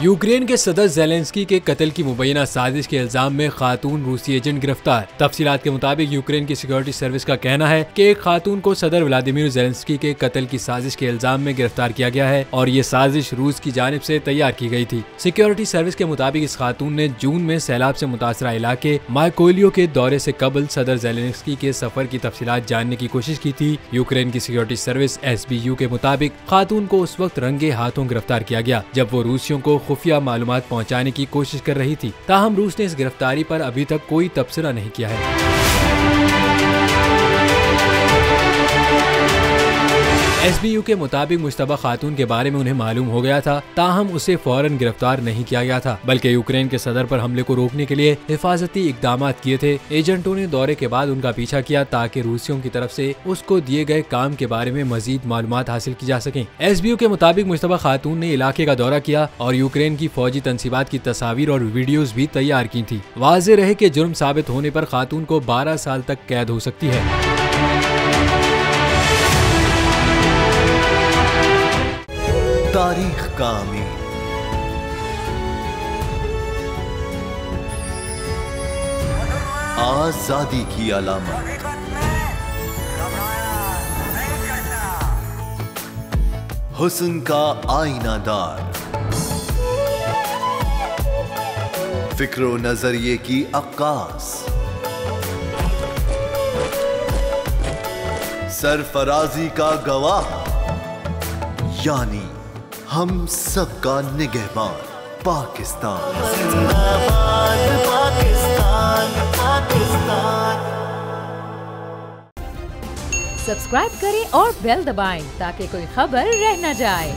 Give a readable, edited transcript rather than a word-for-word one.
Ukraine के सदर Zelensky के कत्ल की मुबैना साजिश के इल्जाम में खातून रूसी एजेंट गिरफ्तार। तफसीलात के मुताबिक यूक्रेन की सिक्योरिटी सर्विस का कहना है कि एक खातून को सदर व्लादिमीर ज़ेलेंस्की के कत्ल की साजिश के इल्जाम में गिरफ्तार किया गया है और ये साजिश रूस की जानिब से तैयार की गई थी। सिक्योरिटी सर्विस के मुताबिक इस खातून ने जून में सैलाब से मुतासरा इलाके माइकोलियो के दौरे से कबल सदर ज़ेलेंस्की के सफर की तफसीलात जानने की कोशिश की थी। यूक्रेन की सिक्योरिटी सर्विस SBU के मुताबिक खातून को उस वक्त रंगे हाथों गिरफ्तार किया गया जब वो रूसियों को खुफिया मालूमात पहुंचाने की कोशिश कर रही थी। ताहम रूस ने इस गिरफ्तारी पर अभी तक कोई तबसरा नहीं किया है। SBU के मुताबिक मुश्तबा खातून के बारे में उन्हें मालूम हो गया था, ताहम उसे फौरन गिरफ्तार नहीं किया गया था, बल्कि यूक्रेन के सदर पर हमले को रोकने के लिए हिफाजती इकदाम किए थे। एजेंटों ने दौरे के बाद उनका पीछा किया ताकि रूसियों की तरफ से उसको दिए गए काम के बारे में मजीद मालूमात हासिल की जा सकें। SBU के मुताबिक मुश्तबा खातून ने इलाके का दौरा किया और यूक्रेन की फौजी तंसीबात की तस्वीर और वीडियोज भी तैयार की थी। वाज़ेह रहे कि जुर्म साबित होने पर खातून को 12 साल तक कैद हो सकती है। तारीख का अमीर आजादी की अलामत, हुस्न का आईनादार, फिक्रो नजरिए की अक्कास, सरफराजी का गवाह, यानी हम सबका निगहबान पाकिस्तान। सब्सक्राइब करें और बेल दबाएं ताकि कोई खबर रह न जाए।